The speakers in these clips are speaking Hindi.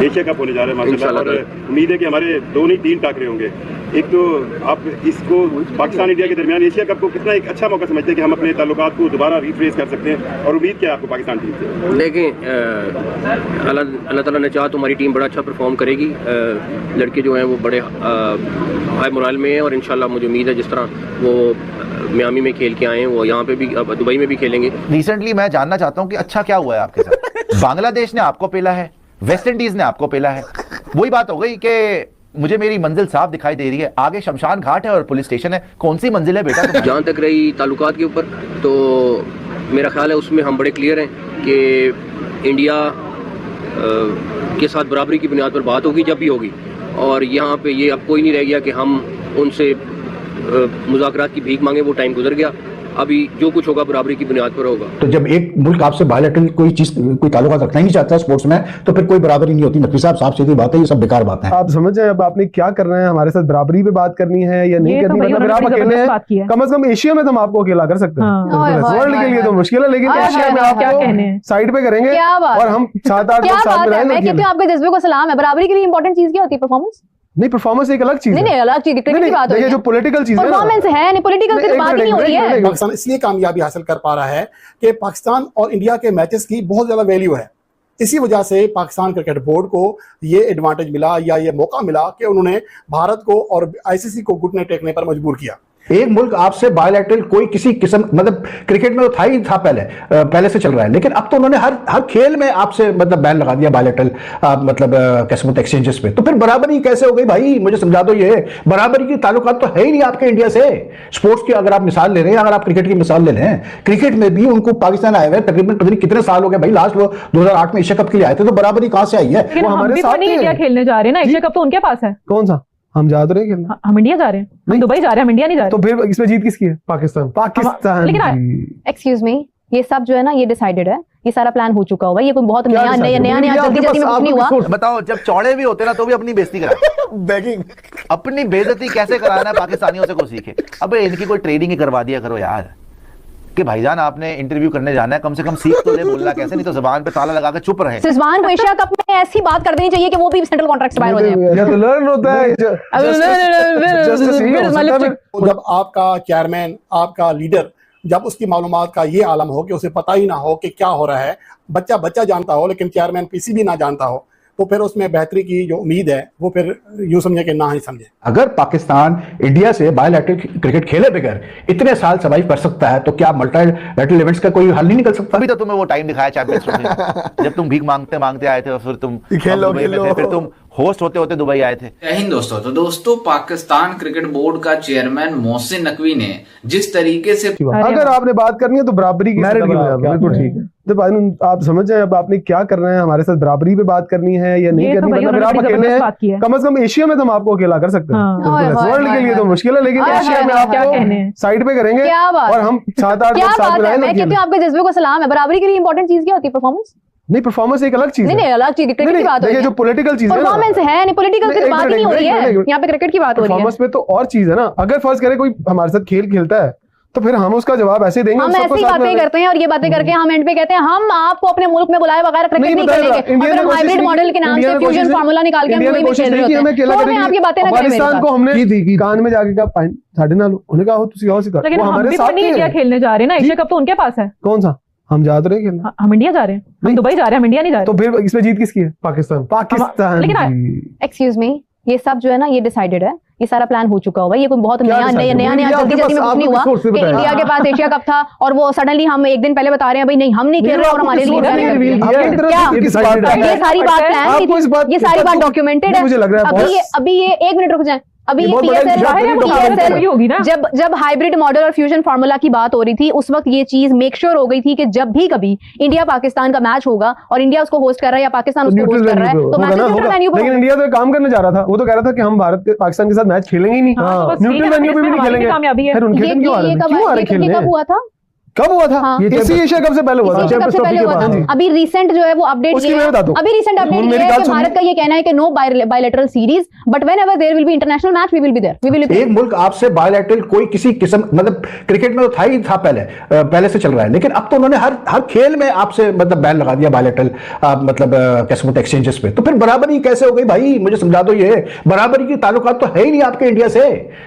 एशिया कप होने जा रहा है माशाल्लाह, और उम्मीद है कि हमारे 2 नहीं 3 टाकरे होंगे। एक तो आप इसको पाकिस्तान इंडिया के दरमियान एशिया कप को कितना एक अच्छा मौका समझते हैं कि हम अपने ताल्लुकात को दोबारा रिफ्रेश कर सकते हैं, और उम्मीद क्या है आपको पाकिस्तान टीम से? देखें, अल्लाह ताला ने चाहा तो हमारी टीम बड़ा अच्छा परफॉर्म करेगी। लड़के जो हैं वो बड़े हाई मोरल में हैं, और इंशाल्लाह मुझे उम्मीद है जिस तरह वो मियामी में खेल के आए हैं वो यहाँ पे भी, दुबई में भी खेलेंगे। रिसेंटली मैं जानना चाहता हूँ कि अच्छा क्या हुआ है आपके साथ? बांग्लादेश ने आपको पेला है, वेस्ट इंडीज ने आपको पेला है। वही बात हो गई कि मुझे मेरी मंजिल साफ दिखाई दे रही है, आगे शमशान घाट है और पुलिस स्टेशन है, कौन सी मंजिल है बेटा? जहाँ तक रही ताल्लुकात के ऊपर, तो मेरा ख्याल है उसमें हम बड़े क्लियर हैं कि इंडिया के साथ बराबरी की बुनियाद पर बात होगी जब भी होगी, और यहाँ पे ये अब कोई नहीं रह गया कि हम उनसे मुज़ाकरात की भीख मांगे। वो टाइम गुजर गया, अभी जो कुछ होगा बराबरी की बुनियाद पर होगा। तो जब एक मुल्क आपसे बायलैटरल कोई चीज कोई ताल्लुकात रखना ही नहीं चाहता स्पोर्ट्स में, तो फिर कोई बराबरी नहीं होती। नकवी साहब साफ सीधी बात है, ये सब बेकार बात है। आप समझ जाए अब आपने क्या करना है, हमारे साथ बराबरी पे बात करनी है या नहीं करनी? मतलब अगर आप अकेले हैं, कम से कम एशिया में तो हम आपको अकेला कर सकते हैं, वर्ल्ड के लिए तो मुश्किल है, लेकिन एशिया में आपको साइड पे करेंगे और हम 7-8 लोग साथ में रहेंगे। मैं कहती हूं आपके जज्बे को सलाम है। बराबरी के लिए इंपॉर्टेंट चीज क्या होती है? परफॉर्मेंस नहीं, परफॉर्मेंस एक अलग चीज है। नहीं, अलग चीज क्रिकेट की बात हो रही है, जो पॉलिटिकल चीज है, परफॉर्मेंस है, नहीं पॉलिटिकल की बात ही नहीं हो रही है। पाकिस्तान इसलिए कामयाबी हासिल कर पा रहा है कि पाकिस्तान और इंडिया के मैचेस की बहुत ज्यादा वैल्यू है। इसी वजह से पाकिस्तान क्रिकेट बोर्ड को ये एडवांटेज मिला या ये मौका मिला कि उन्होंने भारत को और आईसीसी को घुटने टेकने पर मजबूर किया। एक मुल्क आपसे बायलैटरल कोई किसी किस्म, मतलब क्रिकेट में तो था ही था, पहले से चल रहा है, लेकिन अब तो उन्होंने हर खेल में आपसे मतलब बैन लगा दिया बायलैटरल मतलब कैसे बोलते एक्सचेंजेस पे। तो फिर बराबरी कैसे हो गई भाई? मुझे समझा दो, ये बराबरी की ताल्लुकात तो है ही नहीं आपके इंडिया से। स्पोर्ट्स की अगर आप मिसाल ले रहे हैं, अगर आप क्रिकेट की मिसाल ले लें, क्रिकेट में भी उनको पाकिस्तान आए हुए तकरीबन पता नहीं कितने साल हो गए भाई, लास्ट वो 2008 में एशिया कप के लिए आए थे, तो बराबरी कहां से आई है? वो हमारे साथ इंडिया खेलने जा रहे हैं ना, एशिया कप तो उनके पास है। कौन सा? हम जा रहे हैं खेलने, हम इंडिया जा रहे हैं, हम दुबई जा रहे हैं, हम इंडिया नहीं जा रहे। तो फिर इसमें जीत किसकी है? पाकिस्तान। लेकिन एक्सक्यूज मी, ये सब जो है ना ये डिसाइडेड है, ये सारा प्लान हो चुका होगा। ये कोई बहुत नया जल्दी जल्दी में कुछ नहीं हुआ। बताओ, जब चौड़े भी होते ना तो भी अपनी बेइज्जती कराते। बैगिंग, अपनी बेइज्जती कैसे कराना है पाकिस्तानियों से को सीखे। अबे इनकी कोई ट्रेनिंग ही करवा दिया करो यार, कि भाईजान आपने इंटरव्यू करने जाना है, कम से कम सीख तो ले बोलना कैसे, नहीं तो जुबान पे ताला लगा के चुप रहे। सिजवान को एशिया कप में ऐसी बात कर देनी चाहिए कि वो भी सेंट्रल कॉन्ट्रैक्ट से बाहर हो जाए। या तो लर्न होता है जब आपका चेयरमैन, आपका लीडर, जब उसकी मालूमात का ये आलम हो कि उसे पता ही ना हो कि क्या हो रहा है, बच्चा जानता हो लेकिन चेयरमैन पीसीबी ना जानता हो, तो फिर उसमें बेहतरी की जो उम्मीद है वो फिर यूं समझे कि ना ही समझे। अगर पाकिस्तान इंडिया से बायलैटरल क्रिकेट खेले बगैर इतने साल सर्वाइव कर सकता है, तो क्या मल्टीलैटरल इवेंट्स का कोई हल नहीं निकल सकता? अभी तो तुम्हें वो टाइम दिखाया चैंपियंस ट्रॉफी जब तुम भीख मांगते आए थे और फिर तुम खेलो, फिर तुम होस्ट होते दुबई आए थे। जय हिंद दोस्तों। तो दोस्तों, पाकिस्तान क्रिकेट बोर्ड का चेयरमैन मोहसिन नकवी ने जिस तरीके से, अगर आपने बात करनी है तो बराबरी की बिल्कुल ठीक है। तो आप समझ जाए अब आपने क्या करना है, हमारे साथ बराबरी पे बात करनी है या नहीं करनी? मतलब अगर आप अकेले हैं, कम से कम एशिया में तो हम आपको अकेला कर सकते हैं, वर्ल्ड के लिए तो मुश्किल है, लेकिन एशिया में आपको साइड पे करेंगे और हम 7-8 लोग साथ में रहेंगे। मैं कहती हूं आपके जज्बे को सलाम है। बराबरी के लिए इंपॉर्टेंट चीज क्या होती है? परफॉर्मेंस। नहीं, परफॉर्मेंस एक अलग चीज है। नहीं, अलग चीज क्रिकेट की बात हो रही है, जो पॉलिटिकल चीज है, परफॉर्मेंस है, नहीं पॉलिटिकल की बात ही नहीं हो रही है, यहाँ पे क्रिकेट की बात हो रही है। परफॉर्मेंस पे तो और चीज है ना। अगर फर्ज करे कोई हमारे साथ खेल खेलता है तो फिर हम उसका जवाब ऐसे देंगे। हम ऐसी बातें करते हैं और ये बातें करके हम एंड पे कहते हैं हम आपको अपने मुल्क में बुलाए बगैर क्रिकेट नहीं खेलेंगे, और फिर हम हाइब्रिड मॉडल के नाम से फ्यूजन फार्मूला निकाल के हम वही में खेल रहे होते हैं। तो आपकी बातें ना करें। पाकिस्तान को हमने कान में जाके कहा साढ़े ना लो, उन्हें कहा हो तुसी और सिखा। लेकिन हम भी तो नहीं इंडिया खेलने जा रहे हैं ना, एशिया कप तो उनके पास है। कौन सा? हम जा रहे हैं खेलने, हम इंडिया जा रहे हैं, हम दुबई जा रहे हैं, हम इंडिया नहीं जा रहे। तो फिर इसमें जीत किसकी है? पाकिस्तान। लेकिन एक्सक्यूज मी, ये सब जो है ना ये डिसाइडेड है, ये सारा प्लान हो चुका होगा। ये कोई बहुत नया जल्दी जल्दी में कुछ नहीं हुआ कि इंडिया के पास एशिया कप था और वो सडनली हम एक दिन पहले बता रहे हैं भाई नहीं हम नहीं खेल रहे और हमारे लिए ये सारी बात प्लान थी, ये सारी बात डॉक्यूमेंटेड है। अभी ये 1 मिनट रुक जाए, अभी ये जब हाइब्रिड मॉडल और फ्यूजन फार्मूला की बात हो रही थी उस वक्त ये चीज मेक श्योर हो गई थी कि जब भी कभी इंडिया पाकिस्तान का मैच होगा और इंडिया उसको होस्ट कर रहा है या पाकिस्तान उसको होस्ट कर रहा है तो मैच न्यूट्रल वेन्यू पर। लेकिन इंडिया तो काम करने जा रहा था, वो तो कह रहा था कि हम भारत के पाकिस्तान के साथ मैच खेलेंगे ही नहीं, न्यूट्रल वेन्यू पे भी नहीं खेलेंगे। फिर उनके क्यों आ रहे हैं? कब हुआ था? कब हुआ था? हाँ। इसी एशिया कप से पहले हुआ था। इसी एशिया कप से पहले हुआ था। अभी रिसेंट जो है वो अपडेट उसकी ये मैं है, बता दूं। अभी रिसेंट अपडेट ये है कि भारत का ये कहना है कि no bilateral series, but whenever there will be international match we will be there, we will be. एक मुल्क आपसे बायलैटरल कोई किसी किस्म, मतलब क्रिकेट में तो था ही था पहले से चल रहा है, लेकिन अब तो उन्होंने हर खेल में आपसे मतलब बैन लगा दिया बायलैटरल मतलब कैसे बोलते एक्सचेंजेस पे। तो फिर बराबरी कैसे हो गई भाई? मुझे समझा दो, ये बराबरी की ताल्लुकात तो है ही नहीं आपके इंडिया से।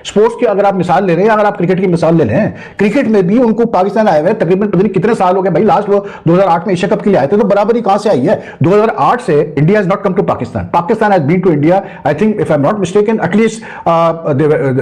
स्पोर्ट्स की अगर आप मिसाल ले रहे हैं, अगर आप क्रिकेट की मिसाल ले लें, क्रिकेट में भी उनको पाकिस्तान आए हुए तकरीबन पता नहीं कितने साल हो गए भाई, लास्ट वो 2008 में एशिया कप के लिए आए थे, तो बराबरी कहां से आई है? 2008 से India has not come to Pakistan, Pakistan has been to India, I think if I am not mistaken at least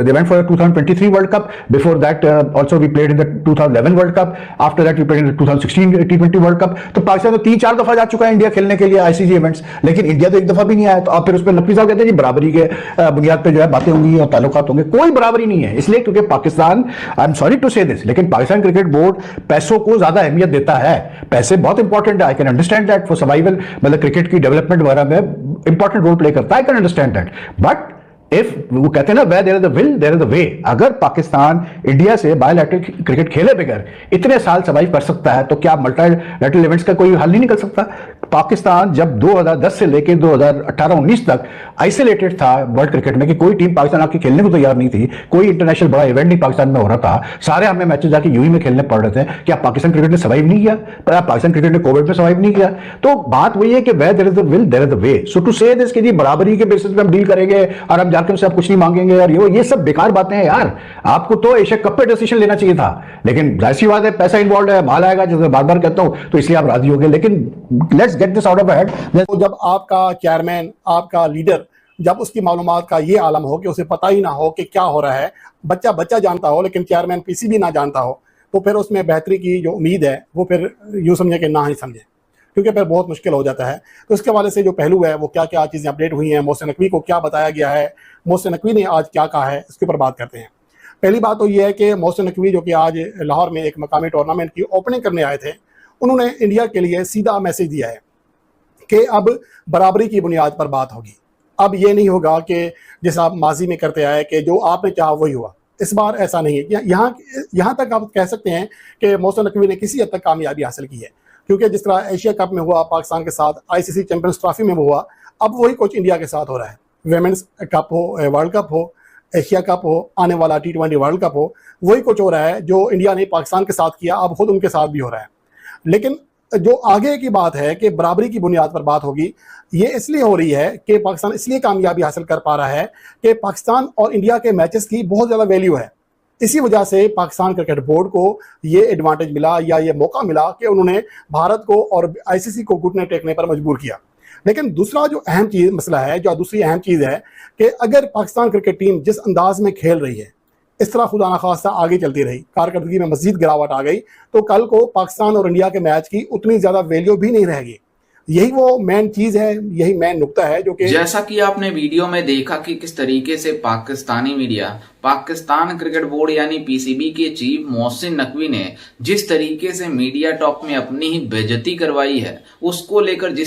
they went for the 2023 World Cup. Before that also we played in the 2011 World Cup. After that we played in the 2016 T20 World Cup. तो पाकिस्तान तो 3-4 दफा जा चुका है इंडिया खेलने के लिए आईसीसी इवेंट्स, लेकिन इंडिया तो एक दफा भी नहीं आया। तो आप फिर उस पर नकवी साहब कहते हैं जी बराबरी के बुनियाद पे जो है बातें होंगी और ताल्लुकात होंगे। कोई बराबरी नहीं है, इसलिए क्योंकि Pakistan, I am sorry to say this, लेकिन पाकिस्तान क्रिकेट बोर्ड पैसों को ज्यादा अहमियत देता है। पैसे बहुत इंपॉर्टेंट है, I can understand that for survival, मतलब क्रिकेट की डेवलपमेंट वगैरह में इंपॉर्टेंट रोल प्ले करता है, I can understand that. But if वो कहते हैं ना where there is the will there is the way, अगर पाकिस्तान इंडिया से बायलैटरल क्रिकेट खेले बगैर इतने साल सर्वाइव कर सकता है, तो क्या मल्टीलैटरल इवेंट्स का कोई हल नहीं निकल सकता? पाकिस्तान जब 2010 से लेकर 2018-19 तक आइसोलेटेड था वर्ल्ड क्रिकेट में, कि कोई टीम पाकिस्तान आके खेलने को तैयार नहीं थी, कोई इंटरनेशनल बड़ा इवेंट नहीं पाकिस्तान में हो रहा था, सारे हमें मैचेस जाके यूएई में खेलने पड़ रहे थे, क्या पाकिस्तान क्रिकेट ने सर्वाइव नहीं किया? पर पाकिस्तान क्रिकेट ने कोविड में सर्वाइव नहीं किया। तो बात वही है कि where there is the will there is the way, so to say this कि जी बराबरी के बेसिस पे हम डील करेंगे और हम जाकर से आप कुछ नहीं मांगेंगे और ये सब बेकार बातें हैं यार। आपको तो एशिया कप पे डिसीजन लेना चाहिए था, लेकिन जाहिर सी बात है पैसा इन्वॉल्व है, माल आएगा, जैसे बार बार कहता हूं, तो इसलिए आप राजी हो गए। लेकिन let's get this out of head. तो जब आपका चेयरमैन, आपका लीडर, जब उसकी मालूमात का ये आलम हो कि उसे पता ही ना हो कि क्या हो रहा है, बच्चा जानता हो लेकिन चेयरमैन पीसीबी ना जानता हो, तो फिर उसमें बेहतरी की जो उम्मीद है वो फिर यूँ समझे कि ना ही समझे, क्योंकि फिर बहुत मुश्किल हो जाता है। तो इसके हवाले से जो पहलू है वो क्या क्या चीज़ें अपडेट हुई हैं, मोहसिन नकवी को क्या बताया गया है, मोहसिन नकवी ने आज क्या कहा है, इसके ऊपर बात करते हैं। पहली बात तो ये है कि मोहसिन नकवी जो कि आज लाहौर में एक मकामी टूर्नामेंट की ओपनिंग करने आए थे, उन्होंने इंडिया के लिए सीधा मैसेज दिया है कि अब बराबरी की बुनियाद पर बात होगी। अब ये नहीं होगा कि जैसा आप माजी में करते आए कि जो आपने चाहा वही हुआ। इस बार ऐसा नहीं है। यहाँ तक आप कह सकते हैं कि मोहसिन नकवी ने किसी हद तक कामयाबी हासिल की है, क्योंकि जिस तरह एशिया कप में हुआ पाकिस्तान के साथ, आईसीसी चैंपियंस ट्रॉफी में हुआ, अब वही कुछ इंडिया के साथ हो रहा है। विमेंस कप हो, वर्ल्ड कप हो, एशिया कप हो, आने वाला T20 वर्ल्ड कप हो, वही कुछ हो रहा है जो इंडिया ने पाकिस्तान के साथ किया, अब खुद उनके साथ भी हो रहा है। लेकिन जो आगे की बात है कि बराबरी की बुनियाद पर बात होगी, ये इसलिए हो रही है कि पाकिस्तान इसलिए कामयाबी हासिल कर पा रहा है कि पाकिस्तान और इंडिया के मैचेस की बहुत ज़्यादा वैल्यू है। इसी वजह से पाकिस्तान क्रिकेट बोर्ड को ये एडवांटेज मिला या ये मौका मिला कि उन्होंने भारत को और आईसीसी को घुटने टेकने पर मजबूर किया। लेकिन दूसरा जो अहम चीज़ मसला है, जो दूसरी अहम चीज़ है कि अगर पाकिस्तान क्रिकेट टीम जिस अंदाज में खेल रही है, इस तरह खुदा न खास्ता आगे चलती रही, कारकर्दगी में मज़ीद गिरावट आ गई, तो कल को पाकिस्तान और इंडिया के मैच की उतनी ज़्यादा वैल्यू भी नहीं रहेगी। यही वो मेन चीज है, यही मेन नुक्ता है जो कि जैसा कि आपने वीडियो में देखा कि किस तरीके से Pakistani media, Pakistan cricket board यानी पीसीबी के चीफ मोहसिन नकवी ने जिस तरीके से मीडिया टॉक में अपनी ही बेइज्जती करवाई है, उसको लेकर जिस